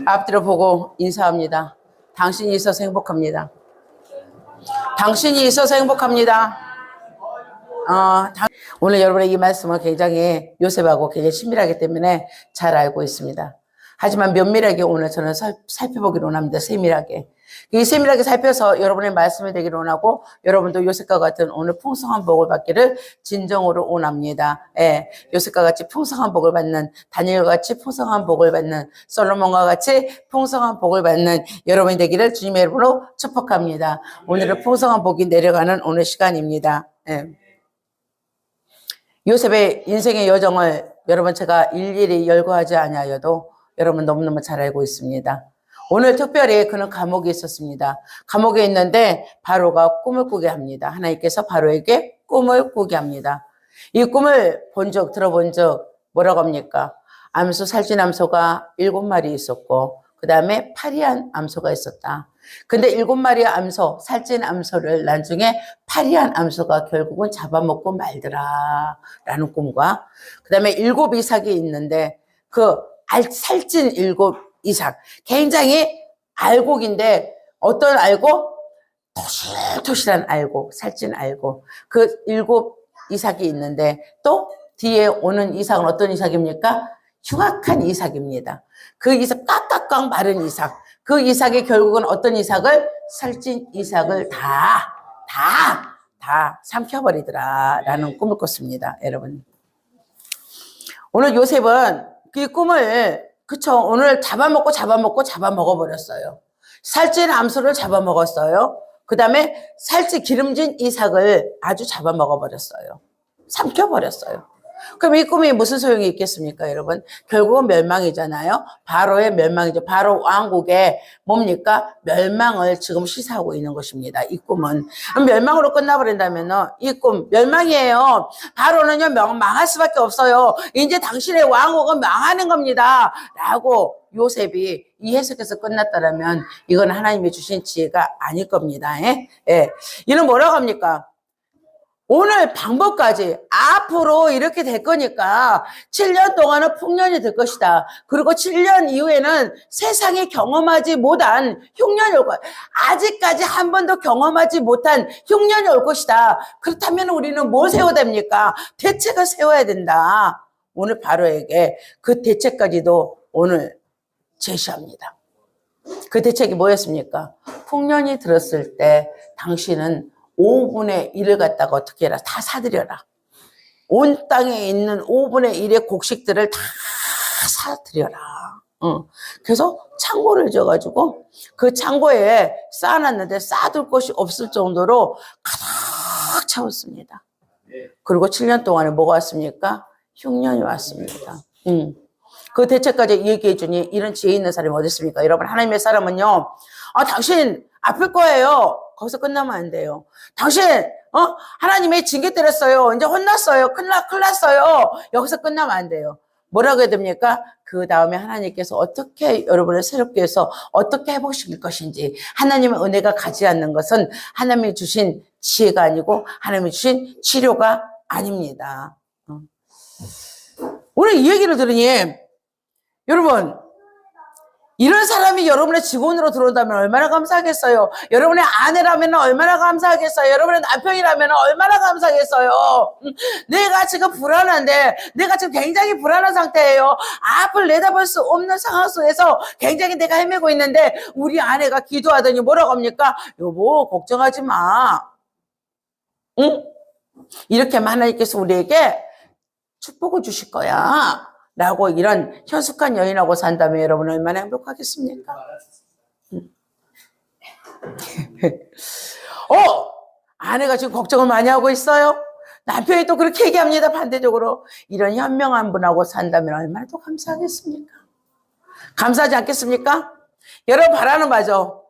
앞뒤로 보고 인사합니다. 당신이 있어서 행복합니다. 당신이 있어서 행복합니다. 오늘 여러분의 이 말씀은 굉장히 요셉하고 굉장히 친밀하기 때문에 잘 알고 있습니다. 하지만 면밀하게 오늘 저는 살펴보기로 원합니다. 세밀하게. 이 세밀하게 살펴서 여러분의 말씀이 되기를 원하고 여러분도 요셉과 같은 오늘 풍성한 복을 받기를 진정으로 원합니다. 예, 요셉과 같이 풍성한 복을 받는, 다니엘과 같이 풍성한 복을 받는, 솔로몬과 같이 풍성한 복을 받는 여러분이 되기를 주님의 이름으로 축복합니다. 오늘은 풍성한 복이 내려가는 오늘 시간입니다. 예. 요셉의 인생의 여정을 여러분 제가 일일이 열거하지 아니하여도 여러분 너무너무 잘 알고 있습니다. 오늘 특별히 그는 감옥에 있었습니다. 감옥에 있는데 바로가 꿈을 꾸게 합니다. 하나님께서 바로에게 꿈을 꾸게 합니다. 이 꿈을 들어본 적 뭐라고 합니까? 암소, 살찐 암소가 7마리 있었고 그 다음에 파리한 암소가 있었다. 근데 7마리의 암소, 살찐 암소를 나중에 파리한 암소가 결국은 잡아먹고 말더라 라는 꿈과 그 다음에 7 이삭이 있는데 그 살찐 7 이삭, 굉장히 알곡인데 어떤 알곡? 토실토실한 알곡, 살찐 알곡. 그 7 이삭이 있는데 또 뒤에 오는 이삭은 어떤 이삭입니까? 흉악한 이삭입니다. 그 이삭, 깍깍깍 마른 이삭. 그 이삭이 결국은 어떤 이삭을? 살찐 이삭을 다 삼켜버리더라 라는 꿈을 꿨습니다. 여러분. 오늘 요셉은 그 꿈을 그쵸. 오늘 잡아먹어버렸어요. 살찐 암소를 잡아먹었어요. 그 다음에 기름진 이삭을 아주 잡아먹어버렸어요. 삼켜버렸어요. 그럼 이 꿈이 무슨 소용이 있겠습니까, 여러분? 결국은 멸망이잖아요. 바로의 멸망이죠. 바로 왕국의 뭡니까? 멸망을 지금 시사하고 있는 것입니다. 이 꿈은. 멸망으로 끝나버린다면 이 꿈 멸망이에요. 바로는요 망할 수밖에 없어요. 이제 당신의 왕국은 망하는 겁니다. 라고 요셉이 이 해석에서 끝났다면 이건 하나님이 주신 지혜가 아닐 겁니다. 예. 이는 뭐라고 합니까? 오늘 방법까지 앞으로 이렇게 될 거니까 7년 동안은 풍년이 될 것이다. 그리고 7년 이후에는 세상에 경험하지 못한 흉년이 올 거야. 아직까지 한 번도 경험하지 못한 흉년이 올 것이다. 그렇다면 우리는 뭘 세워야 됩니까? 대책을 세워야 된다. 오늘 바로에게 그 대책까지도 오늘 제시합니다. 그 대책이 뭐였습니까? 풍년이 들었을 때 당신은 5분의 1을 갖다가 어떻게 해라? 다 사들여라. 온 땅에 있는 5분의 1의 곡식들을 다 사들여라. 그래서 창고를 지어가지고 그 창고에 쌓아놨는데 쌓아둘 곳이 없을 정도로 가득 채웠습니다. 그리고 7년 동안에 뭐가 왔습니까? 흉년이 왔습니다. 그 대책까지 얘기해 주니 이런 지혜 있는 사람이 어디 있습니까? 여러분, 하나님의 사람은요, 당신 아플 거예요. 거기서 끝나면 안 돼요. 당신, 하나님의 징계 때렸어요. 이제 혼났어요. 큰일 났어요. 여기서 끝나면 안 돼요. 뭐라고 해야 됩니까? 그 다음에 하나님께서 어떻게 여러분을 새롭게 해서 어떻게 회복시킬 것인지, 하나님의 은혜가 가지 않는 것은 하나님이 주신 지혜가 아니고 하나님이 주신 치료가 아닙니다. 오늘 이 얘기를 들으니 여러분, 이런 사람이 여러분의 직원으로 들어온다면 얼마나 감사하겠어요. 여러분의 아내라면 얼마나 감사하겠어요. 여러분의 남편이라면 얼마나 감사하겠어요. 내가 지금 불안한데, 내가 지금 굉장히 불안한 상태예요. 앞을 내다볼 수 없는 상황 속에서 굉장히 내가 헤매고 있는데 우리 아내가 기도하더니 뭐라고 합니까? 여보, 걱정하지 마. 응? 이렇게 하나님께서 우리에게 축복을 주실 거야. 라고 이런 현숙한 여인하고 산다면 여러분 얼마나 행복하겠습니까? 아내가 지금 걱정을 많이 하고 있어요? 남편이 또 그렇게 얘기합니다. 반대적으로. 이런 현명한 분하고 산다면 얼마나 더 감사하겠습니까? 감사하지 않겠습니까? 여러분 바라는 바죠.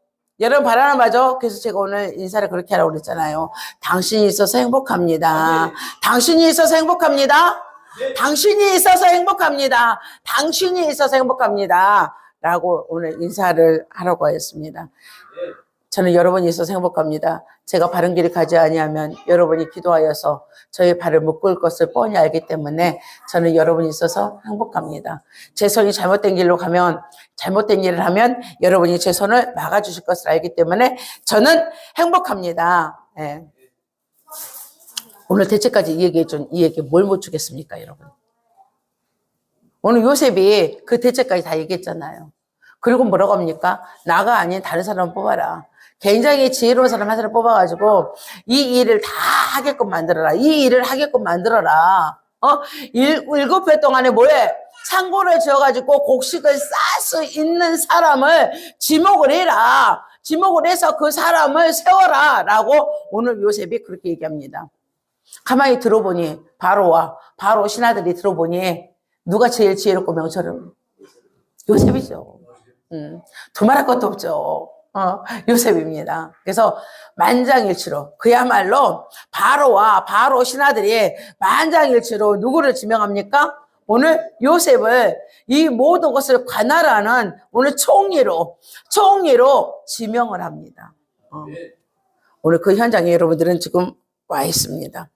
그래서 제가 오늘 인사를 그렇게 하라고 그랬잖아요. 당신이 있어서 행복합니다. 당신이 있어서 행복합니다. 당신이 있어서 행복합니다. 당신이 있어서 행복합니다. 라고 오늘 인사를 하라고 하였습니다. 저는 여러분이 있어서 행복합니다. 제가 바른 길을 가지 아니하면 여러분이 기도하여서 저의 발을 묶을 것을 뻔히 알기 때문에 저는 여러분이 있어서 행복합니다. 제 손이 잘못된 길로 가면, 잘못된 일을 하면 여러분이 제 손을 막아주실 것을 알기 때문에 저는 행복합니다. 예. 오늘 대체까지 이 얘기 뭘 못 주겠습니까, 여러분? 오늘 요셉이 그 대체까지 다 얘기했잖아요. 그리고 뭐라고 합니까? 나가 아닌 다른 사람을 뽑아라. 굉장히 지혜로운 사람 한 사람 뽑아가지고 이 일을 다 하게끔 만들어라. 이 일을 하게끔 만들어라. 7회 동안에 뭐해? 창고를 지어가지고 곡식을 쌀 수 있는 사람을 지목을 해라. 지목을 해서 그 사람을 세워라. 라고 오늘 요셉이 그렇게 얘기합니다. 가만히 들어보니 바로와 바로 신하들이 들어보니 누가 제일 지혜롭고 명철은? 요셉이죠. 두말할 것도 없죠. 요셉입니다. 그래서 만장일치로 그야말로 바로와 바로 신하들이 만장일치로 누구를 지명합니까? 오늘 요셉을 이 모든 것을 관할하는 오늘 총리로 지명을 합니다. 오늘 그 현장에 여러분들은 지금 와 있습니다.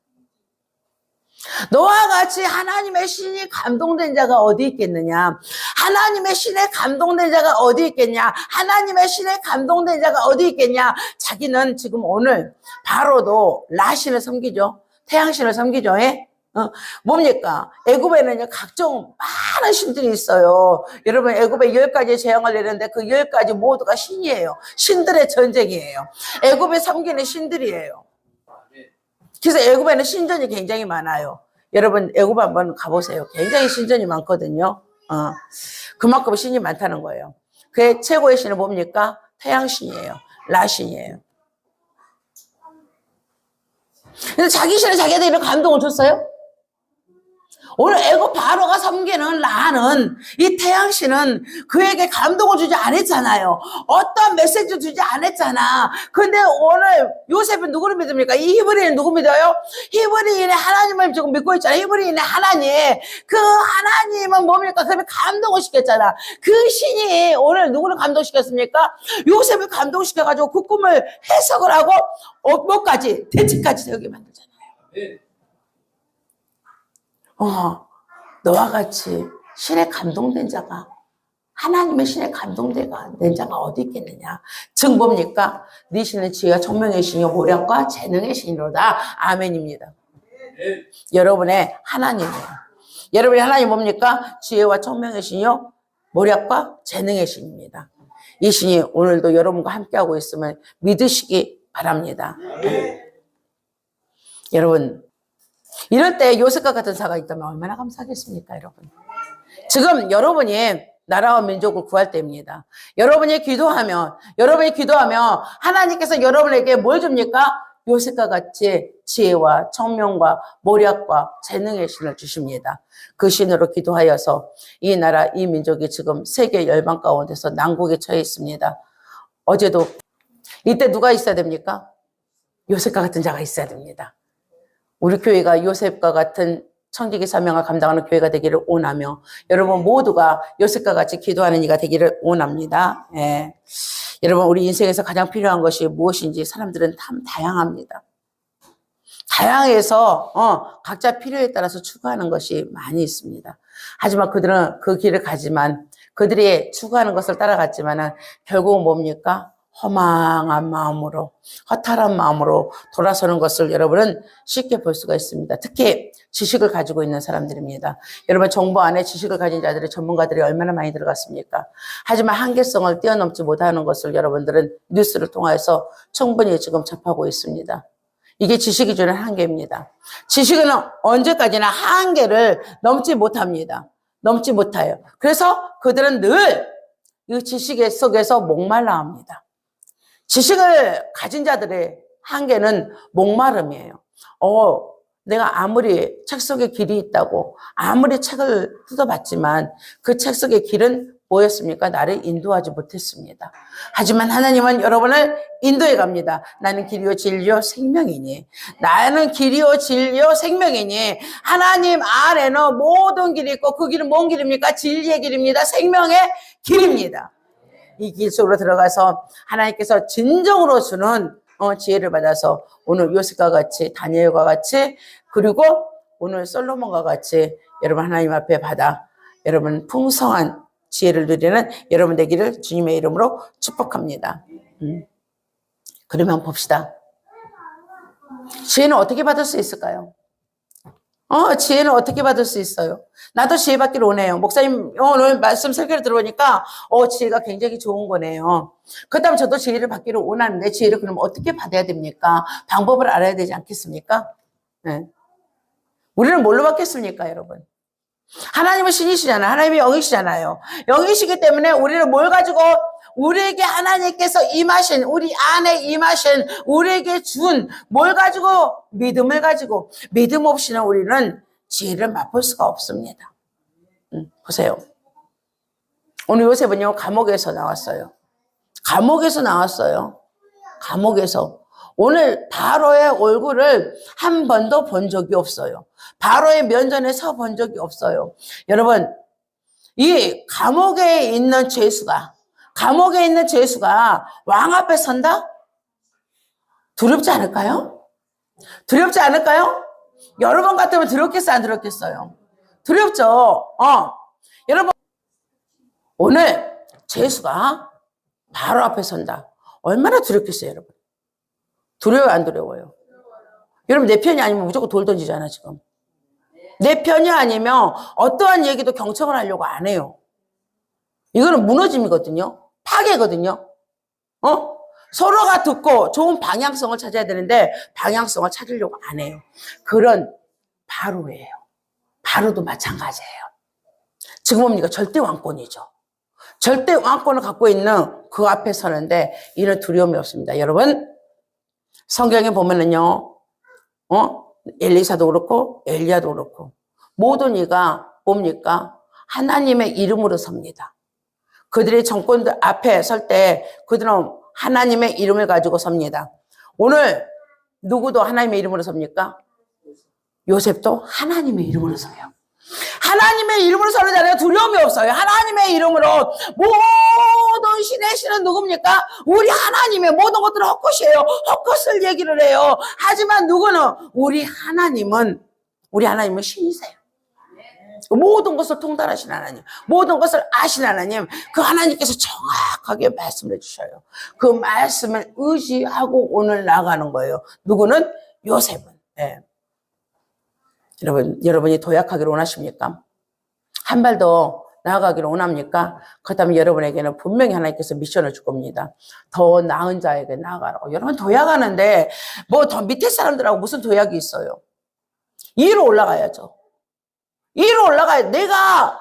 너와 같이 하나님의 신이 감동된 자가 어디 있겠느냐? 하나님의 신에 감동된 자가 어디 있겠냐? 하나님의 신에 감동된 자가 어디 있겠냐? 자기는 지금 오늘 바로도 라신을 섬기죠. 태양신을 섬기죠. 뭡니까? 애굽에는요 각종 많은 신들이 있어요. 여러분 애굽에 10가지의 재앙을 내렸는데 그 10가지 모두가 신이에요. 신들의 전쟁이에요. 애굽에 섬기는 신들이에요. 그래서 애굽에는 신전이 굉장히 많아요. 여러분 애굽 한번 가보세요. 굉장히 신전이 많거든요. 그만큼 신이 많다는 거예요. 그의 최고의 신은 뭡니까? 태양신이에요. 라신이에요. 근데 자기 신을 자기한테 감동을 줬어요? 오늘 애굽 바로가 섬기는 라는 이 태양신은 그에게 감동을 주지 않았잖아요. 어떤 메시지도 주지 않았잖아. 근데 오늘 요셉은 누구를 믿습니까? 이 히브리인은 누구 믿어요? 히브리인의 하나님을 지금 믿고 있잖아. 히브리인의 하나님. 그 하나님은 뭡니까? 그러면 감동을 시켰잖아. 그 신이 오늘 누구를 감동시켰습니까? 요셉을 감동시켜가지고 그 꿈을 해석을 하고 뭐까지? 대치까지 세우게 만들잖아요. 너와 같이 신에 감동된 자가, 하나님의 신에 감동된 자가 어디 있겠느냐? 즉 뭡니까? 네 신은 지혜와 총명의 신이요 모략과 재능의 신이로다. 아멘입니다. 여러분의 하나님이에요. 여러분의 하나님 뭡니까? 지혜와 총명의 신이요 모략과 재능의 신입니다. 이 신이 오늘도 여러분과 함께하고 있음을 믿으시기 바랍니다. 여러분 이럴 때 요셉과 같은 사가 있다면 얼마나 감사하겠습니까, 여러분? 지금 여러분이 나라와 민족을 구할 때입니다. 여러분이 기도하면 하나님께서 여러분에게 뭘 줍니까? 요셉과 같이 지혜와 청명과 모략과 재능의 신을 주십니다. 그 신으로 기도하여서 이 나라, 이 민족이 지금 세계 열방 가운데서 난국에 처해 있습니다. 어제도 이때 누가 있어야 됩니까? 요셉과 같은 자가 있어야 됩니다. 우리 교회가 요셉과 같은 청지기 사명을 감당하는 교회가 되기를 원하며 여러분 모두가 요셉과 같이 기도하는 이가 되기를 원합니다. 예. 여러분 우리 인생에서 가장 필요한 것이 무엇인지 사람들은 참 다양합니다. 다양해서 각자 필요에 따라서 추구하는 것이 많이 있습니다. 하지만 그들은 그 길을 가지만 그들이 추구하는 것을 따라갔지만은 결국은 뭡니까? 허망한 마음으로, 허탈한 마음으로 돌아서는 것을 여러분은 쉽게 볼 수가 있습니다. 특히 지식을 가지고 있는 사람들입니다. 여러분 정보 안에 지식을 가진 자들의 전문가들이 얼마나 많이 들어갔습니까? 하지만 한계성을 뛰어넘지 못하는 것을 여러분들은 뉴스를 통해서 충분히 지금 접하고 있습니다. 이게 지식이 주는 한계입니다. 지식은 언제까지나 한계를 넘지 못합니다. 넘지 못해요. 그래서 그들은 늘 이 지식 속에서 목말라 합니다. 지식을 가진 자들의 한계는 목마름이에요. 내가 아무리 책 속에 길이 있다고 아무리 책을 뜯어봤지만 그 책 속의 길은 뭐였습니까? 나를 인도하지 못했습니다. 하지만 하나님은 여러분을 인도해 갑니다. 나는 길이요 진리요 생명이니. 나는 길이요 진리요 생명이니. 하나님 안에는 모든 길이 있고 그 길은 뭔 길입니까? 진리의 길입니다. 생명의 길입니다. 이 길 속으로 들어가서 하나님께서 진정으로 주는 지혜를 받아서 오늘 요셉과 같이, 다니엘과 같이, 그리고 오늘 솔로몬과 같이 여러분 하나님 앞에 받아 여러분 풍성한 지혜를 누리는 여러분 되기를 주님의 이름으로 축복합니다. 그러면 봅시다. 지혜는 어떻게 받을 수 있을까요? 지혜는 어떻게 받을 수 있어요? 나도 지혜 받기를 원해요. 목사님 오늘 말씀 설교를 들어보니까 지혜가 굉장히 좋은 거네요. 그다음 저도 지혜를 받기를 원하는데 지혜를 그럼 어떻게 받아야 됩니까? 방법을 알아야 되지 않겠습니까? 네. 우리는 뭘로 받겠습니까, 여러분? 하나님은 신이시잖아요. 하나님이 영이시잖아요. 영이시기 때문에 우리는 뭘 가지고 우리에게 하나님께서 임하신, 우리 안에 임하신, 우리에게 준 뭘 가지고? 믿음을 가지고. 믿음 없이는 우리는 지혜를 맛볼 수가 없습니다. 보세요. 오늘 요셉은요, 감옥에서 나왔어요. 감옥에서 나왔어요. 감옥에서. 오늘 바로의 얼굴을 한 번도 본 적이 없어요. 바로의 면전에 서 본 적이 없어요. 여러분, 이 감옥에 있는 죄수가 왕 앞에 선다? 두렵지 않을까요? 두렵지 않을까요? 여러분 같으면 두렵겠어요, 안 두렵겠어요? 두렵죠. 여러분, 오늘 죄수가 바로 앞에 선다. 얼마나 두렵겠어요, 여러분? 두려워요, 안 두려워요? 여러분, 내 편이 아니면 무조건 돌 던지잖아, 지금. 내 편이 아니면 어떠한 얘기도 경청을 하려고 안 해요. 이거는 무너짐이거든요. 파괴거든요. 서로가 듣고 좋은 방향성을 찾아야 되는데 방향성을 찾으려고 안 해요. 그런 바로예요. 바로도 마찬가지예요. 지금 뭡니까? 절대 왕권이죠. 절대 왕권을 갖고 있는 그 앞에 서는데 이는 두려움이 없습니다. 여러분, 성경에 보면은요, 엘리사도 그렇고 엘리야도 그렇고 모든 이가 뭡니까? 하나님의 이름으로 섭니다. 그들이 정권들 앞에 설 때 그들은 하나님의 이름을 가지고 섭니다. 오늘 누구도 하나님의 이름으로 섭니까? 요셉도 하나님의 이름으로 서요. 하나님의 이름으로 서잖아요. 두려움이 없어요. 하나님의 이름으로 모든 신의 신은 누굽니까? 우리 하나님의 모든 것들은 헛것이에요. 헛것을 얘기를 해요. 하지만 누구는 우리 하나님은 신이세요. 모든 것을 통달하신 하나님, 모든 것을 아신 하나님, 그 하나님께서 정확하게 말씀을 주셔요. 그 말씀을 의지하고 오늘 나가는 거예요. 누구는? 요셉은. 네. 여러분이 도약하기를 원하십니까? 한 발 더 나아가기를 원합니까? 그렇다면 여러분에게는 분명히 하나님께서 미션을 줄 겁니다. 더 나은 자에게 나아가라고. 여러분 도약하는데 뭐 더 밑에 사람들하고 무슨 도약이 있어요? 위로 올라가야죠. 위로 올라가야 내가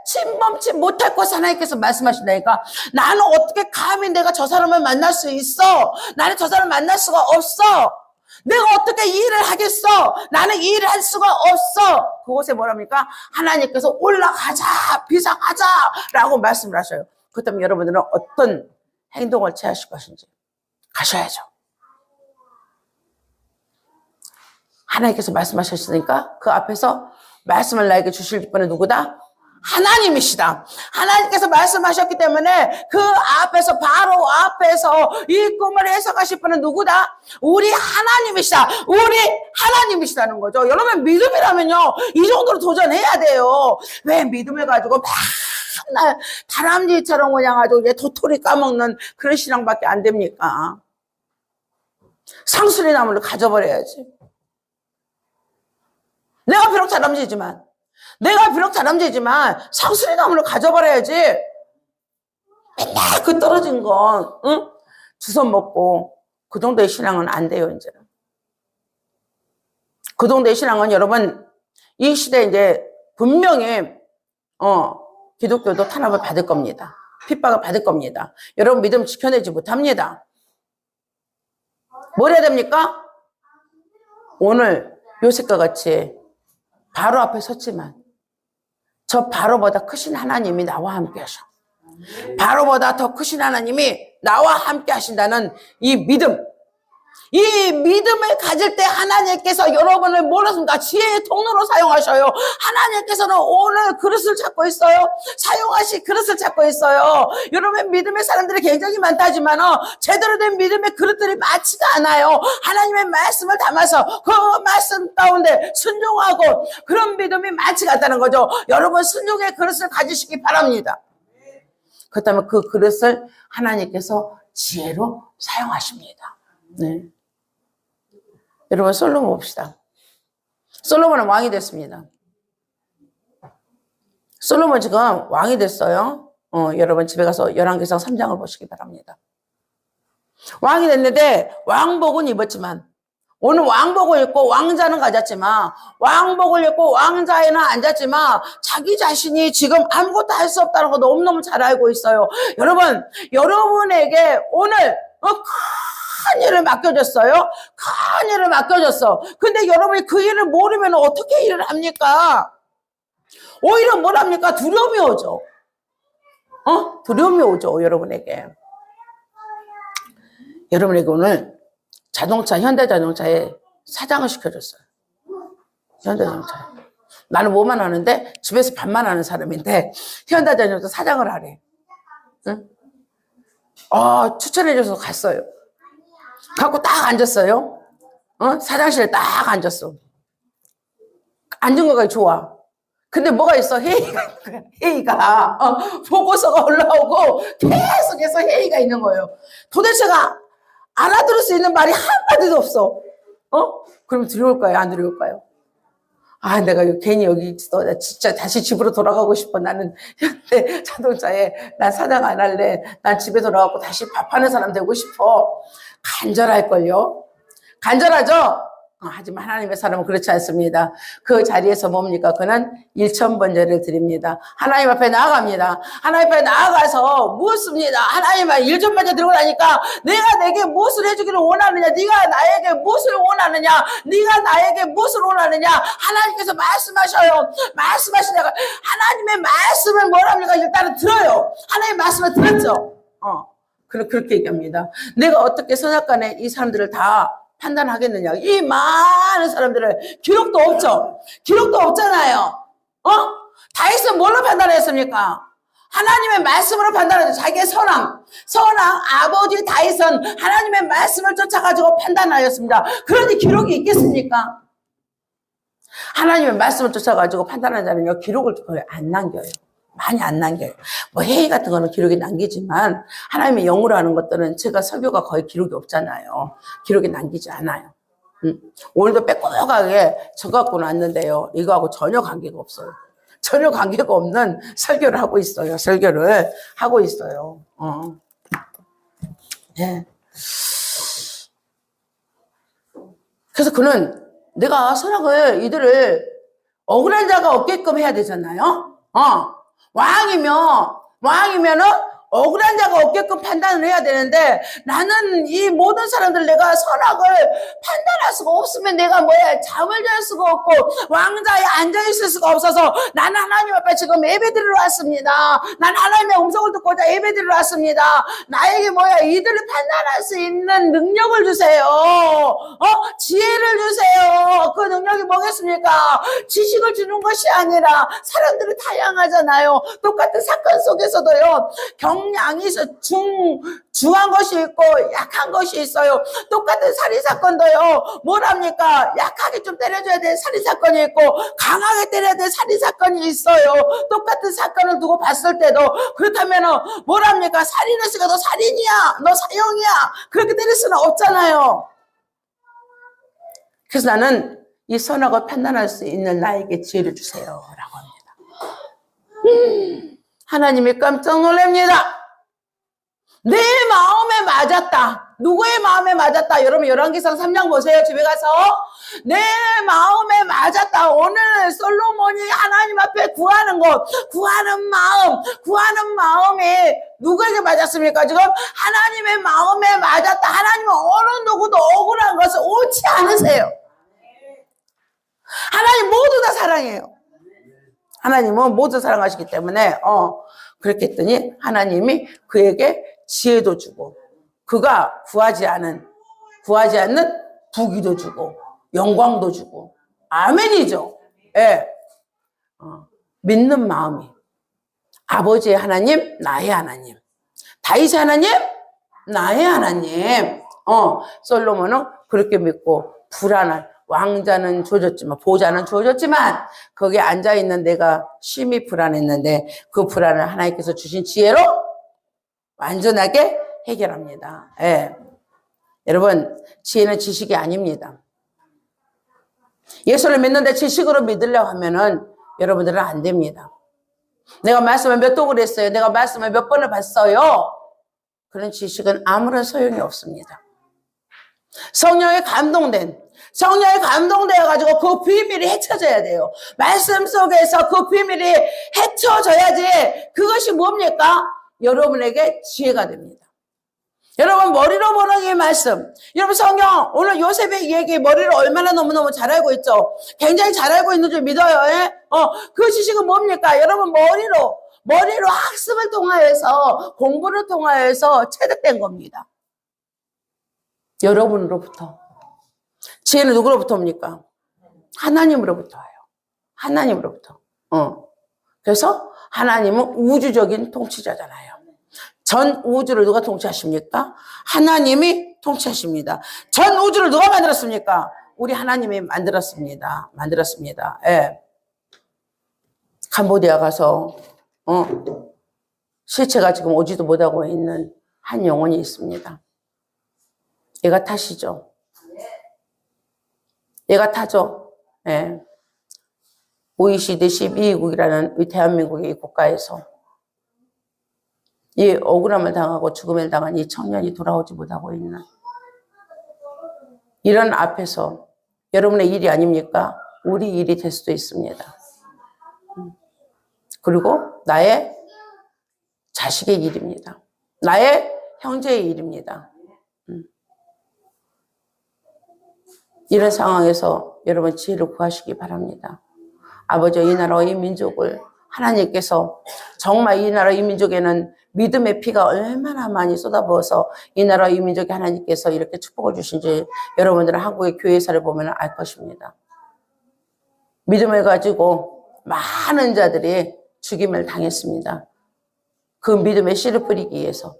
침범치 못할 것을 하나님께서 말씀하신다니까. 나는 어떻게 감히 내가 저 사람을 만날 수 있어? 나는 저 사람을 만날 수가 없어. 내가 어떻게 이 일을 하겠어? 나는 이 일을 할 수가 없어. 그곳에 뭐랍니까? 하나님께서 올라가자, 비상하자 라고 말씀을 하셔요. 그렇다면 여러분들은 어떤 행동을 취하실 것인지 가셔야죠. 하나님께서 말씀하셨으니까 그 앞에서 말씀을 나에게 주실 분은 누구다? 하나님이시다. 하나님께서 말씀하셨기 때문에 그 앞에서 바로 앞에서 이 꿈을 해석하실 분은 누구다? 우리 하나님이시다. 우리 하나님이시다는 거죠. 여러분 믿음이라면요 이 정도로 도전해야 돼요. 왜 믿음을 가지고 맨날 다람쥐처럼 그냥 아주 도토리 까먹는 그런 신앙밖에 안 됩니까? 상수리 나무를 가져버려야지. 내가 비록 다람쥐지만 상수리 나무를 가져버려야지. 맨날 그 떨어진 건 주워 먹고 그 정도의 신앙은 안 돼요. 이제는 그 정도의 신앙은 여러분 이 시대에 이제 분명히 기독교도 탄압을 받을 겁니다. 핍박을 받을 겁니다. 여러분 믿음 지켜내지 못합니다. 뭘 해야 됩니까? 오늘 요셉과 같이 바로 앞에 섰지만 저 바로보다 크신 하나님이 나와 함께 하셔. 바로보다 더 크신 하나님이 나와 함께 하신다는 이 믿음, 이 믿음을 가질 때 하나님께서 여러분을 뭐라습니까? 지혜의 통로로 사용하셔요. 하나님께서는 오늘 그릇을 찾고 있어요. 사용하실 그릇을 찾고 있어요. 여러분 믿음의 사람들이 굉장히 많다지만 제대로 된 믿음의 그릇들이 많지가 않아요. 하나님의 말씀을 담아서 그 말씀 가운데 순종하고 그런 믿음이 많지가 않다는 거죠. 여러분 순종의 그릇을 가지시기 바랍니다. 그렇다면 그 그릇을 하나님께서 지혜로 사용하십니다. 네. 여러분 솔로몬 봅시다. 솔로몬은 왕이 됐습니다. 솔로몬 지금 왕이 됐어요. 여러분 집에 가서 열왕기상 3장을 보시기 바랍니다. 왕이 됐는데 왕복은 입었지만 오늘 왕복을 입고 왕자는 가졌지만 왕복을 입고 왕자에는 앉았지만 자기 자신이 지금 아무것도 할 수 없다는 거 너무너무 잘 알고 있어요. 여러분 여러분에게 오늘 큰 일을 맡겨줬어요. 큰 일을 맡겨줬어. 근데 여러분이 그 일을 모르면 어떻게 일을 합니까? 오히려 뭘 합니까? 두려움이 오죠. 두려움이 오죠. 여러분에게 오늘 현대자동차에 사장을 시켜줬어요. 현대자동차에. 나는 뭐만 하는데 집에서 밥만 하는 사람인데 현대자동차 사장을 하래. 응? 추천해줘서 갔어요. 갖고 딱 앉았어요. 사장실에 딱 앉았어. 앉은 거가 좋아. 근데 뭐가 있어? 회의가. 보고서가 올라오고 계속해서 회의가 있는 거예요. 도대체가 알아들을 수 있는 말이 한마디도 없어. 그럼 두려울까요? 안 두려울까요? 내가 괜히 여기 있어. 나 진짜 다시 집으로 돌아가고 싶어. 나는 현대 자동차에 난 사장 안 할래. 난 집에 돌아가고 다시 밥하는 사람 되고 싶어. 간절할걸요? 간절하죠? 하지만 하나님의 사람은 그렇지 않습니다. 그 자리에서 뭡니까? 그는 일천번제를 드립니다. 하나님 앞에 나아갑니다. 하나님 앞에 나아가서 묻습니다. 하나님아, 일천번제 들고 나니까 내가 내게 무엇을 해주기를 원하느냐? 네가 나에게 무엇을 원하느냐? 네가 나에게 무엇을 원하느냐? 하나님께서 말씀하셔요. 말씀하시다가 하나님의 말씀을 뭐랍니까? 일단은 들어요. 하나님의 말씀을 들었죠. 그렇게 얘기합니다. 내가 어떻게 선악간에 이 사람들을 다 판단하겠느냐. 이 많은 사람들을 기록도 없죠. 기록도 없잖아요. 다윗은 뭘로 판단했습니까? 하나님의 말씀으로 판단했죠. 자기의 선왕 아버지 다윗은 하나님의 말씀을 쫓아가지고 판단하였습니다. 그런데 기록이 있겠습니까? 하나님의 말씀을 쫓아가지고 판단하는 자는요, 기록을 거의 안 남겨요. 많이 안 남겨요. 회의 같은 거는 기록이 남기지만 하나님의 영으로 하는 것들은 제가 설교가 거의 기록이 없잖아요. 기록이 남기지 않아요. 오늘도 빼꼼하게 저 갖고는 왔는데요. 이거하고 전혀 관계가 없어요. 전혀 관계가 없는 설교를 하고 있어요. 네. 그래서 그는 내가 선악을 이들을 억울한 자가 없게끔 해야 되잖아요. 왕이면은 억울한 자가 없게끔 판단을 해야 되는데 나는 이 모든 사람들 내가 선악을 판단할 수가 없으면 내가 잠을 잘 수가 없고 왕자에 앉아있을 수가 없어서 나는 하나님 앞에 지금 예배드리러 왔습니다. 나는 하나님의 음성을 듣고자 예배드리러 왔습니다. 나에게 이들을 판단할 수 있는 능력을 주세요. 지혜를 주세요. 그 능력이 뭐겠습니까? 지식을 주는 것이 아니라 사람들이 다양하잖아요. 똑같은 사건 속에서도요. 경량이 중한 것이 있고 약한 것이 있어요. 똑같은 살인사건도요. 뭐랍니까? 약하게 좀 때려줘야 될 살인사건이 있고 강하게 때려야 될 살인사건이 있어요. 똑같은 사건을 두고 봤을 때도 그렇다면 뭐랍니까? 살인했으니까 너 살인이야. 너 사형이야. 그렇게 때릴 수는 없잖아요. 그래서 나는 이 선악을 판단할 수 있는 나에게 지혜를 주세요 라고 합니다. 하나님이 깜짝 놀랍니다. 내 마음에 맞았다. 누구의 마음에 맞았다. 여러분 열왕기상 3장 보세요. 집에 가서 내 마음에 맞았다. 오늘 솔로몬이 하나님 앞에 구하는 마음이 누구에게 맞았습니까? 지금 하나님의 마음에 맞았다. 하나님은 어느 누구도 억울한 것을 옳지 않으세요. 하나님 모두 다 사랑해요. 하나님은 모두 사랑하시기 때문에 그렇게 했더니 하나님이 그에게 지혜도 주고 그가 구하지 않은 구하지 않는 부귀도 주고 영광도 주고. 아멘이죠. 예. 믿는 마음이 아버지의 하나님, 나의 하나님. 다윗의 하나님, 나의 하나님. 솔로몬은 그렇게 믿고 불안한 왕자는 주어졌지만 보좌는 주어졌지만 거기에 앉아있는 내가 심히 불안했는데 그 불안을 하나님께서 주신 지혜로 완전하게 해결합니다. 예. 여러분, 지혜는 지식이 아닙니다. 예수를 믿는데 지식으로 믿으려고 하면은 여러분들은 안 됩니다. 내가 말씀을 몇 독을 했어요. 내가 말씀을 몇 번을 봤어요. 그런 지식은 아무런 소용이 없습니다. 성령에 감동되어가지고 그 비밀이 헤쳐져야 돼요. 말씀 속에서 그 비밀이 헤쳐져야지 그것이 뭡니까? 여러분에게 지혜가 됩니다. 여러분 머리로 보는 이 말씀, 여러분 성경 오늘 요셉의 얘기 머리로 얼마나 너무너무 잘 알고 있죠. 굉장히 잘 알고 있는 줄 믿어요. 예? 그 지식은 뭡니까? 여러분 머리로 학습을 통하여서 공부를 통하여서 체득된 겁니다. 여러분으로부터. 지혜는 누구로부터 옵니까? 하나님으로부터 와요. 하나님으로부터. 그래서 하나님은 우주적인 통치자잖아요. 전 우주를 누가 통치하십니까? 하나님이 통치하십니다. 전 우주를 누가 만들었습니까? 우리 하나님이 만들었습니다. 예. 캄보디아 가서 실체가 지금 오지도 못하고 있는 한 영혼이 있습니다. 얘가 타시죠. 얘가 타죠. 예. OECD 12국이라는 이 대한민국의 이 국가에서 이 억울함을 당하고 죽음을 당한 이 청년이 돌아오지 못하고 있는 이런 앞에서 여러분의 일이 아닙니까? 우리 일이 될 수도 있습니다. 그리고 나의 자식의 일입니다. 나의 형제의 일입니다. 이런 상황에서 여러분 지혜를 구하시기 바랍니다. 아버지, 이 나라와 이 민족을 하나님께서 정말 이 나라 이 민족에는 믿음의 피가 얼마나 많이 쏟아부어서 이 나라 이 민족에 하나님께서 이렇게 축복을 주신지 여러분들은 한국의 교회사를 보면 알 것입니다. 믿음을 가지고 많은 자들이 죽임을 당했습니다. 그 믿음의 씨를 뿌리기 위해서.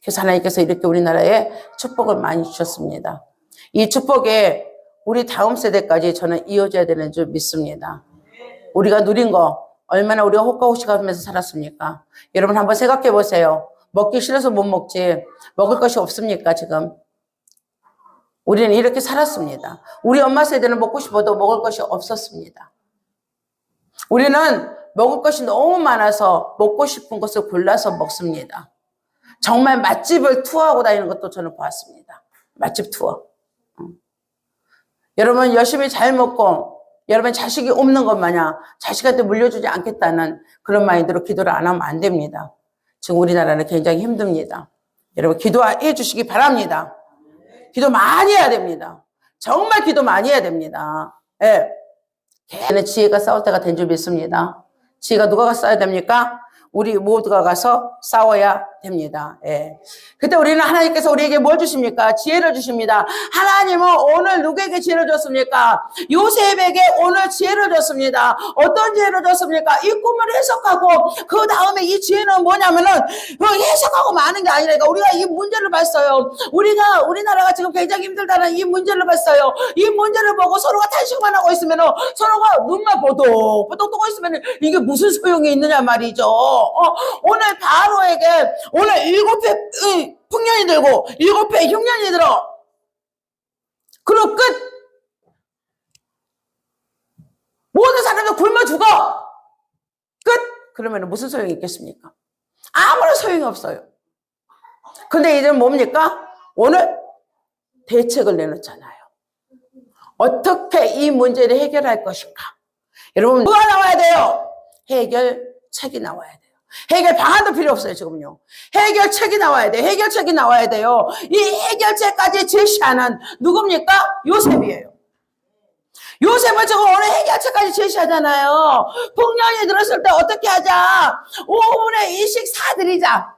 그래서 하나님께서 이렇게 우리나라에 축복을 많이 주셨습니다. 이 축복에 우리 다음 세대까지 저는 이어져야 되는 줄 믿습니다. 우리가 누린 거 얼마나 우리가 호가호식하면서 살았습니까? 여러분 한번 생각해 보세요. 먹기 싫어서 못 먹지 먹을 것이 없습니까 지금? 우리는 이렇게 살았습니다. 우리 엄마 세대는 먹고 싶어도 먹을 것이 없었습니다. 우리는 먹을 것이 너무 많아서 먹고 싶은 것을 골라서 먹습니다. 정말 맛집을 투어하고 다니는 것도 저는 보았습니다. 맛집 투어. 여러분 열심히 잘 먹고 여러분 자식이 없는 것 마냥 자식한테 물려주지 않겠다는 그런 마인드로 기도를 안 하면 안 됩니다. 지금 우리나라는 굉장히 힘듭니다. 여러분 기도해 주시기 바랍니다. 기도 많이 해야 됩니다. 정말 기도 많이 해야 됩니다. 예. 걔는 지혜가 싸울 때가 된 줄 믿습니다. 지혜가 누가 싸워야 됩니까? 우리 모두가 가서 싸워야 됩니다. 예. 그때 우리는 하나님께서 우리에게 뭘 주십니까? 지혜를 주십니다. 하나님은 오늘 누구에게 지혜를 줬습니까? 요셉에게 오늘 지혜를 줬습니다. 어떤 지혜를 줬습니까? 이 꿈을 해석하고 그 다음에 이 지혜는 뭐냐면은 해석하고 마는 게 아니라 우리가 이 문제를 봤어요. 우리나라가 지금 굉장히 힘들다는 이 문제를 봤어요. 이 문제를 보고 서로가 탄식만 하고 있으면은 서로가 눈만 보독보독 뜨고 있으면은 이게 무슨 소용이 있느냐 말이죠. 오늘 바로에게 오늘 7회 풍년이 들고 7회 흉년이 들어. 그리고 끝. 모든 사람들 굶어 죽어. 끝. 그러면 무슨 소용이 있겠습니까? 아무런 소용이 없어요. 근데 이들은 뭡니까? 오늘 대책을 내놓잖아요. 어떻게 이 문제를 해결할 것인가? 여러분 뭐가 나와야 돼요? 해결책이 나와야 돼요. 해결 방안도 필요 없어요, 지금요. 해결책이 나와야 돼요. 해결책이 나와야 돼요. 이 해결책까지 제시하는 누굽니까? 요셉이에요. 요셉은 지금 오늘 해결책까지 제시하잖아요. 풍년이 들었을 때 어떻게 하자? 5분의 1씩 사드리자.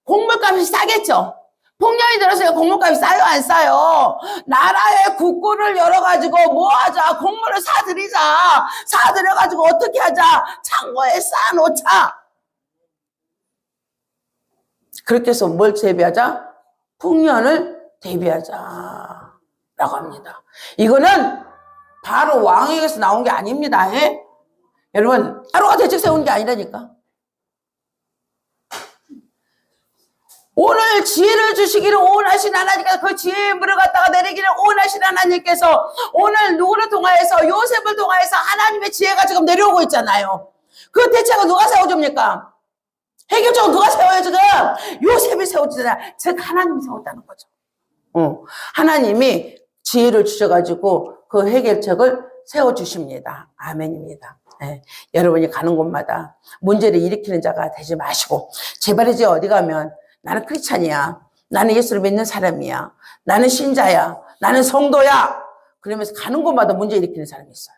곡물값이 싸겠죠. 풍년이 들어서 곡물값이 싸요, 안 싸요? 나라의 국고를 열어가지고 뭐 하자? 곡물을 사들이자. 사들여가지고 어떻게 하자? 창고에 쌓아놓자. 그렇게 해서 뭘 대비하자? 풍년을 대비하자. 라고 합니다. 이거는 바로 왕에게서 나온 게 아닙니다. 예? 여러분, 하루가 대책 세운 게 아니라니까. 오늘 지혜를 주시기를 원하신 하나님께서 그 지혜의 물을 갖다가 내리기를 원하신 하나님께서 오늘 누구를 통하여서 요셉을 통하여서 하나님의 지혜가 지금 내려오고 있잖아요. 그 대책을 누가 세워줍니까? 해결책은 누가 세워요 지금? 요셉이 세워주잖아요. 즉 하나님이 세웠다는 거죠. 하나님이 지혜를 주셔가지고 그 해결책을 세워주십니다. 아멘입니다. 네. 여러분이 가는 곳마다 문제를 일으키는 자가 되지 마시고 제발 이제 어디 가면 나는 크리스찬이야. 나는 예수를 믿는 사람이야. 나는 신자야. 나는 성도야. 그러면서 가는 곳마다 문제 일으키는 사람이 있어요.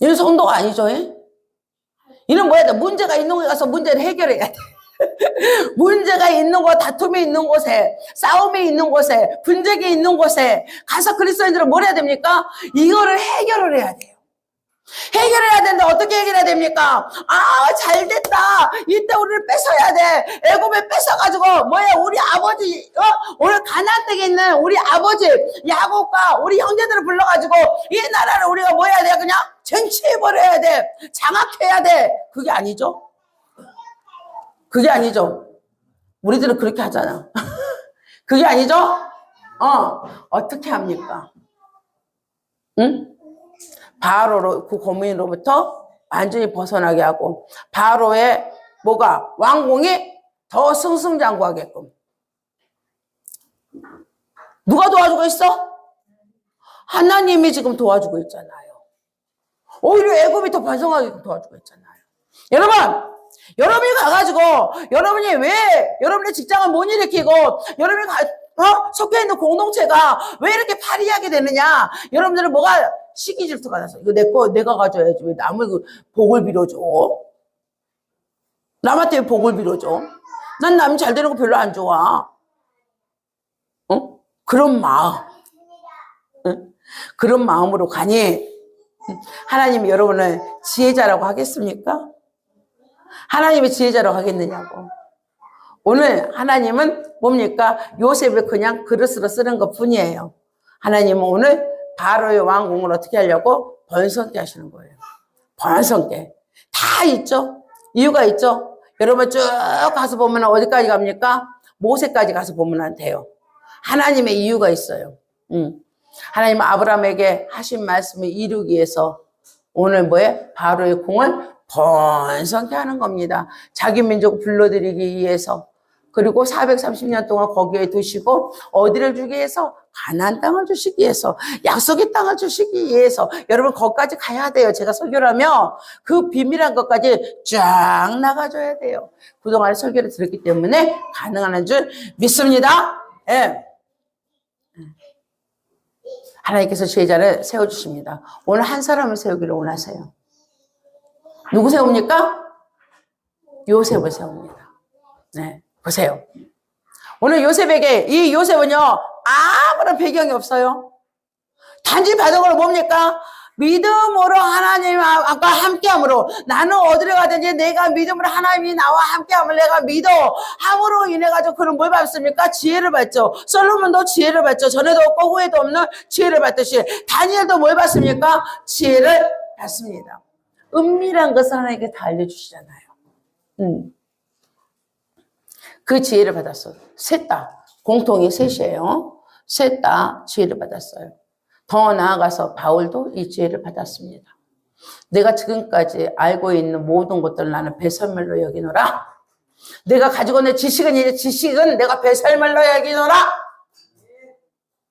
이는 성도가 아니죠. 예? 이는 뭐야 돼? 문제가 있는 곳에 가서 문제를 해결해야 돼. 문제가 있는 곳, 다툼이 있는 곳에, 싸움이 있는 곳에, 분쟁이 있는 곳에 가서 그리스도인들은 뭘 해야 됩니까? 이거를 해결을 해야 돼요. 해결해야 되는데 어떻게 해결해야 됩니까? 아, 잘 됐다. 이때 우리를 뺏어야 돼. 애굽에 뺏어가지고 뭐야 우리 아버지 오늘 가나안 땅에 있는 우리 아버지 야곱과 우리 형제들을 불러가지고 이 나라를 우리가 뭐 해야 돼? 그냥 쟁취해버려야 돼. 장악해야 돼. 그게 아니죠. 그게 아니죠. 우리들은 그렇게 하잖아. 그게 아니죠. 어떻게 합니까? 응? 바로로 그 고민으로부터 완전히 벗어나게 하고 바로의 뭐가 왕궁이 더 승승장구하게끔 누가 도와주고 있어? 하나님이 지금 도와주고 있잖아요. 오히려 애굽이 더 번성하게 도와주고 있잖아요. 여러분, 여러분이 가가지고 여러분이 왜 여러분의 직장을 못 일으키고 여러분이 속해 있는 공동체가 왜 이렇게 파리하게 되느냐? 여러분들은 뭐가 시기 질투가 나서 이거 내가 가져야지 왜 남의 그 복을 빌어줘? 남한테 왜 복을 빌어줘? 난 남이 잘 되는 거 별로 안 좋아. 그런 마음, 그런 마음으로 가니 하나님이 여러분을 지혜자라고 하겠습니까? 하나님이 지혜자라고 하겠느냐고. 오늘 하나님은 뭡니까? 요셉을 그냥 그릇으로 쓰는 것 뿐이에요. 하나님은 오늘 바로의 왕궁을 어떻게 하려고? 번성케 하시는 거예요. 번성케. 다 있죠? 이유가 있죠? 여러분 쭉 가서 보면 어디까지 갑니까? 모세까지 가서 보면 안 돼요. 하나님의 이유가 있어요. 하나님은 아브라함에게 하신 말씀을 이루기 위해서 오늘 뭐에? 바로의 궁을 번성케 하는 겁니다. 자기 민족을 불러들이기 위해서. 그리고 430년 동안 거기에 두시고 어디를 주기 위해서? 가나안 땅을 주시기 위해서, 약속의 땅을 주시기 위해서. 여러분 거기까지 가야 돼요. 제가 설교를 하면 그 비밀한 것까지 쫙 나가줘야 돼요. 그동안 설교를 들었기 때문에 가능한 줄 믿습니다. 예. 하나님께서 지혜자를 세워주십니다. 오늘 한 사람을 세우기를 원하세요. 누구 세웁니까? 요셉을 세웁니다. 네, 보세요. 오늘 요셉에게, 이 요셉은요, 아무런 배경이 없어요. 단지 받은 걸 뭡니까? 믿음으로 하나님과 함께함으로 나는 어디를 가든지 내가 믿음으로 하나님이 나와 함께함을 내가 믿어 함으로 인해 가지고 그는 뭘 받습니까? 지혜를 받죠. 솔로몬도 지혜를 받죠. 전에도 없고 후에도 없는 지혜를 받듯이 다니엘도 뭘 받습니까? 지혜를 받습니다. 은밀한 것을 하나님께 다 알려주시잖아요. 그 지혜를 받았어요. 셋 다 공통이 셋이에요. 셋 다 지혜를 받았어요. 더 나아가서 바울도 이 지혜를 받았습니다. 내가 지금까지 알고 있는 모든 것들을 나는 배설물로 여기노라. 내가 가지고 있는 지식은 이제 지식은 내가 배설물로 여기노라.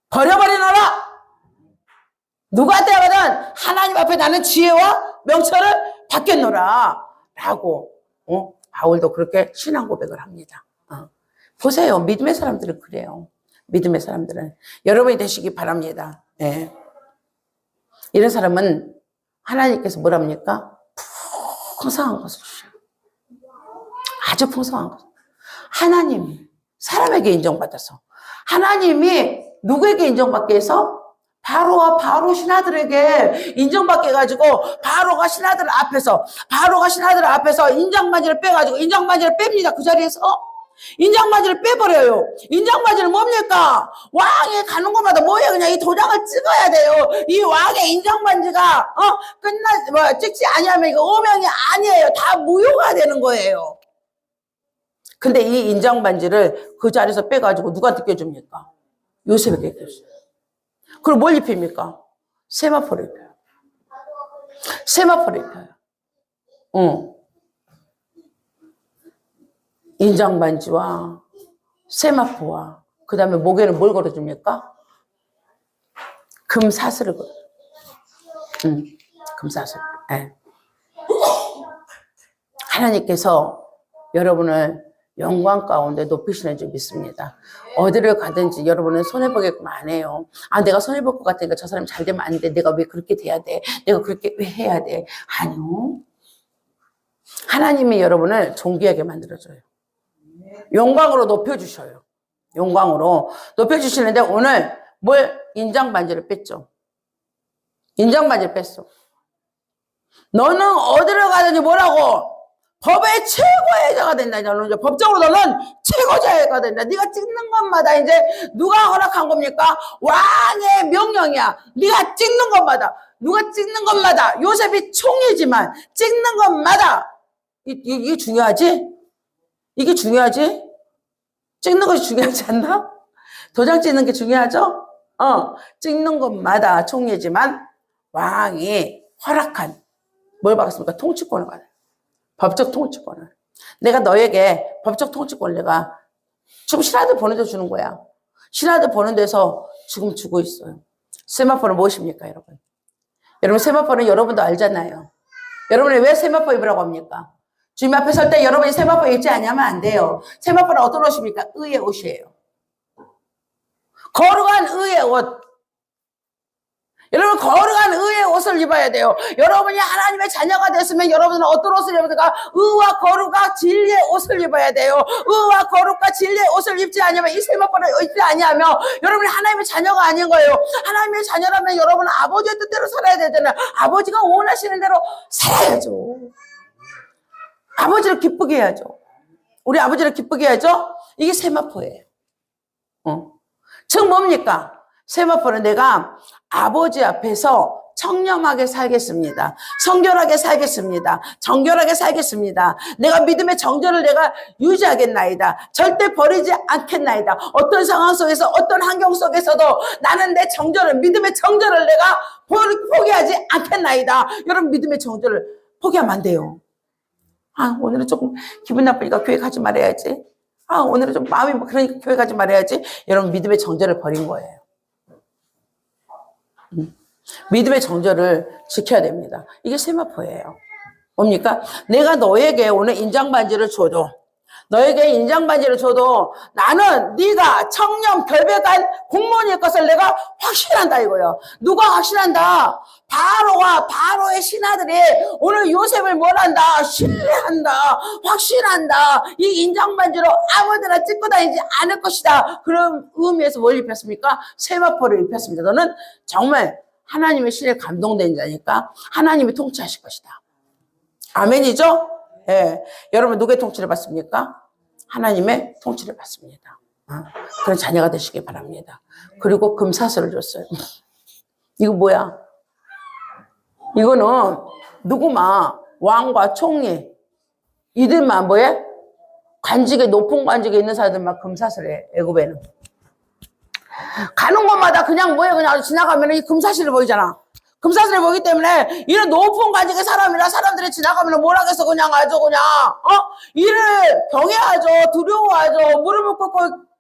버려버리노라. 누구한테 하든 하나님 앞에 나는 지혜와 명철을 받겠노라. 라고 바울도 그렇게 신앙 고백을 합니다. 보세요. 믿음의 사람들은 그래요. 믿음의 사람들은. 여러분이 되시기 바랍니다. 네. 이런 사람은 하나님께서 뭐랍니까? 풍성한 것을 주셔요. 아주 풍성한 것. 하나님, 사람에게 인정받아서. 하나님이 누구에게 인정받게 해서? 바로와 바로 신하들에게 인정받게 해가지고 바로가 신하들 앞에서 인장바지를 빼가지고 인장바지를 뺍니다. 그 자리에서 인장바지를 빼버려요. 인장바지는 뭡니까? 왕이 가는 곳마다 뭐예요? 그냥 이 도장을 찍어야 돼요. 이 왕의 인장바지가 찍지 아니하면 이거 오명이 아니에요. 다 무효가 되는 거예요. 근데 이 인장반지를 그 자리에서 빼가지고 누구한테 껴줍니까? 요셉에게 껴줘요. 그리고 뭘 입힙니까? 세마포를 입혀요. 세마포를 입혀요. 인장반지와 세마포와 그 다음에 목에는 뭘 걸어줍니까? 금사슬을 걸어요. 금사슬. 네. 하나님께서 여러분을 영광 가운데 높이시는 줄 믿습니다. 어디를 가든지 여러분은 손해보게끔 안 해요. 내가 손해볼 것 같으니까 저 사람이 잘 되면 안 돼. 내가 왜 그렇게 돼야 돼? 내가 그렇게 왜 해야 돼? 아니요. 하나님이 여러분을 존귀하게 만들어줘요. 영광으로 높여주셔요. 영광으로 높여주시는데 오늘 인장반지를 뺐죠. 인장반지를 뺐어. 너는 어디를 가든지 뭐라고? 법의 최고의 자가 된다. 법적으로 너는 최고자가 된다. 네가 찍는 것마다 이제 누가 허락한 겁니까? 왕의 명령이야. 네가 찍는 것마다 누가 찍는 것마다 요셉이 총리지만 찍는 것마다 이게 중요하지? 이게 중요하지? 찍는 것이 중요하지 않나? 도장 찍는 게 중요하죠? 찍는 것마다 총리지만 왕이 허락한 뭘 받았습니까? 통치권을 받아요. 법적 통치권을. 내가 너에게 법적 통치권을 내가 지금 신하들 보내줘 주는 거야. 신하들 보는 데서 지금 주고 있어요. 세마포는 무엇입니까, 여러분? 여러분, 세마포는 여러분도 알잖아요. 여러분이 왜 세마포 입으라고 합니까? 주님 앞에 설 때 여러분이 세마포 입지 않으면 안 돼요. 세마포는 어떤 옷입니까? 의의 옷이에요. 거룩한 의의 옷. 여러분, 거룩한 의의 옷을 입어야 돼요. 여러분이 하나님의 자녀가 됐으면 여러분은 어떤 옷을 입어야 될까? 의와 거룩과 진리의 옷을 입어야 돼요. 의와 거룩과 진리의 옷을 입지 않으면 이 세마포를 입지 않으면 여러분이 하나님의 자녀가 아닌 거예요. 하나님의 자녀라면 여러분은 아버지의 뜻대로 살아야 되잖아요. 아버지가 원하시는 대로 살아야죠. 아버지를 기쁘게 해야죠. 우리 아버지를 기쁘게 해야죠. 이게 세마포예요. 즉 뭡니까? 세마포는 내가 아버지 앞에서 청렴하게 살겠습니다. 성결하게 살겠습니다. 정결하게 살겠습니다. 내가 믿음의 정절을 내가 유지하겠나이다. 절대 버리지 않겠나이다. 어떤 상황 속에서 어떤 환경 속에서도 나는 내 정절을 믿음의 정절을 내가 포기하지 않겠나이다. 여러분 믿음의 정절을 포기하면 안 돼요. 오늘은 조금 기분 나쁘니까 교회 가지 말아야지. 오늘은 좀 마음이 그러니까 교회 가지 말아야지. 여러분 믿음의 정절을 버린 거예요. 믿음의 정절을 지켜야 됩니다. 이게 세마포예요. 뭡니까? 내가 너에게 오늘 인장반지를 줘도 너에게 인장반지를 줘도 나는 네가 청렴 결백한 공무원일 것을 내가 확신한다 이거예요. 누가 확신한다? 바로와 바로의 신하들이 오늘 요셉을 뭘한다? 신뢰한다. 확신한다. 이 인장반지로 아무데나 찍고 다니지 않을 것이다. 그런 의미에서 뭘 입혔습니까? 세마포를 입혔습니다. 너는 정말 하나님의 신에 감동된 자니까 하나님이 통치하실 것이다. 아멘이죠? 예. 여러분 누구의 통치를 받습니까? 하나님의 통치를 받습니다. 그런 자녀가 되시기 바랍니다. 그리고 금사슬을 줬어요. 이거 뭐야? 이거는 누구마 왕과 총리 이들만 뭐해? 관직에 높은 관직에 있는 사람들만 금사슬을 해. 애굽에는 가는 곳마다 그냥 뭐해? 그냥 지나가면 이 금사슬을 보이잖아. 금사슬을 보기 때문에 이런 높은 관직의 사람이라 사람들이 지나가면 뭘 하겠어 그냥 아주 그냥 이를 경외하죠. 두려워하죠. 무릎을 꿇고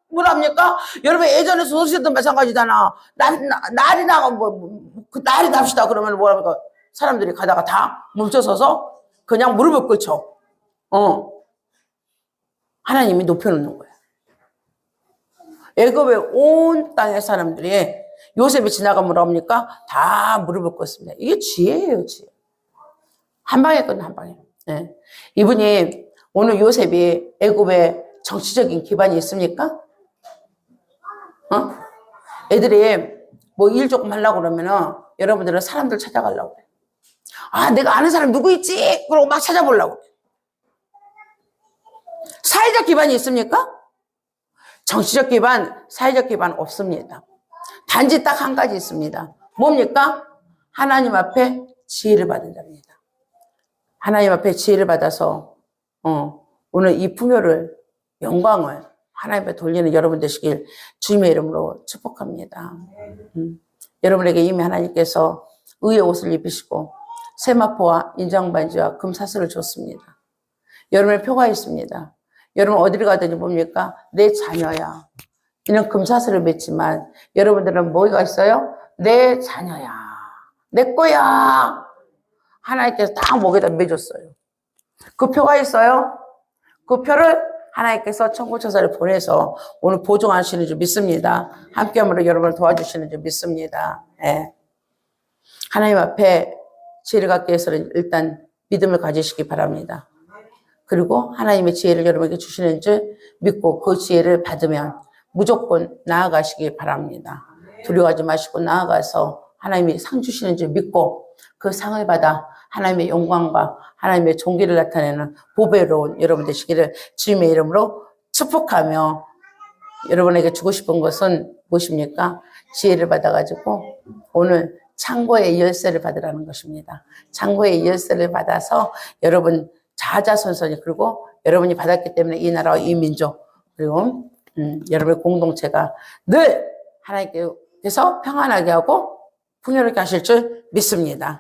뭘 합니까? 여러분 예전에 소시도 마찬가지잖아. 날이 나가 그 날이 납시다 그러면 뭐랍니까? 사람들이 가다가 다 멈춰서서 그냥 무릎을 꿇죠. 하나님이 높여놓는 거야. 애굽의 온 땅의 사람들이 요셉이 지나가면 뭐랍니까? 다 무릎을 꿇습니다. 이게 지혜예요, 지혜. 한 방에 한 방에. 네. 이분이 오늘 요셉이 애굽의 정치적인 기반이 있습니까? 애들이 뭐 일 조금 하려고 그러면은 여러분들은 사람들 찾아가려고 그래. 아, 내가 아는 사람 누구 있지? 그러고 막 찾아보려고 그래. 사회적 기반이 있습니까? 정치적 기반, 사회적 기반 없습니다. 단지 딱 한 가지 있습니다. 뭡니까? 하나님 앞에 지혜를 받은 자입니다. 하나님 앞에 지혜를 받아서 오늘 이 풍요를, 영광을 하나님 앞에 돌리는 여러분 되시길 주님의 이름으로 축복합니다. 여러분에게 이미 하나님께서 의의 옷을 입히시고 세마포와 인장반지와 금사슬을 줬습니다. 여러분의 표가 있습니다. 여러분 어디를 가든지 뭡니까? 내 자녀야. 이는 금사슬을 맺지만 여러분들은 뭐가 있어요? 내 자녀야. 내 거야. 하나님께서 딱 목에다 매줬어요. 그 표가 있어요. 그 표를 하나님께서 천국천사를 보내서 오늘 보증하시는 줄 믿습니다. 함께함으로 여러분을 도와주시는 줄 믿습니다. 예. 하나님 앞에 지혜를 갖기 위해서는 일단 믿음을 가지시기 바랍니다. 그리고 하나님의 지혜를 여러분에게 주시는 줄 믿고 그 지혜를 받으면 무조건 나아가시기 바랍니다. 두려워하지 마시고 나아가서 하나님이 상 주시는 줄 믿고 그 상을 받아 하나님의 영광과 하나님의 존귀를 나타내는 보배로운 여러분 되시기를 주님의 이름으로 축복하며, 여러분에게 주고 싶은 것은 무엇입니까? 지혜를 받아가지고 오늘 창고의 열쇠를 받으라는 것입니다. 창고의 열쇠를 받아서 여러분 자자손손이, 그리고 여러분이 받았기 때문에 이 나라와 이 민족, 그리고 여러분의 공동체가 늘 하나님께서 평안하게 하고 풍요롭게 하실 줄 믿습니다.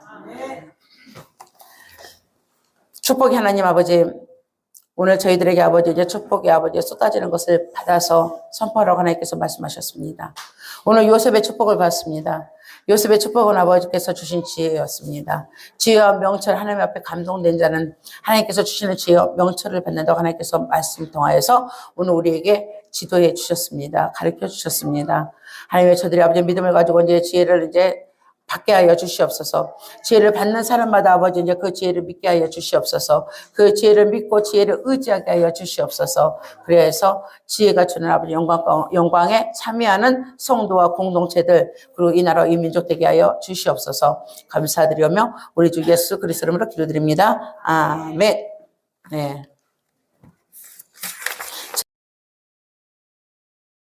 축복의 하나님 아버지, 오늘 저희들에게 아버지 이제 축복의 아버지 쏟아지는 것을 받아서 선포하라고 하나님께서 말씀하셨습니다. 오늘 요셉의 축복을 받습니다. 요셉의 축복은 아버지께서 주신 지혜였습니다. 지혜와 명철, 하나님 앞에 감동된 자는 하나님께서 주시는 지혜와 명철을 받는다고 하나님께서 말씀 통하여서 오늘 우리에게 지도해 주셨습니다. 가르쳐 주셨습니다. 하나님의 저들이 아버지 믿음을 가지고 이제 지혜를 이제 받게 하여 주시옵소서. 지혜를 받는 사람마다 아버지 이제 그 지혜를 믿게 하여 주시옵소서. 그 지혜를 믿고 지혜를 의지하게 하여 주시옵소서. 그래서 지혜가 주는 아버지 영광에 참여하는 성도와 공동체들, 그리고 이 나라 이 민족 되게 하여 주시옵소서. 감사드리며 우리 주 예수 그리스도 이름으로 기도드립니다. 아멘. 네.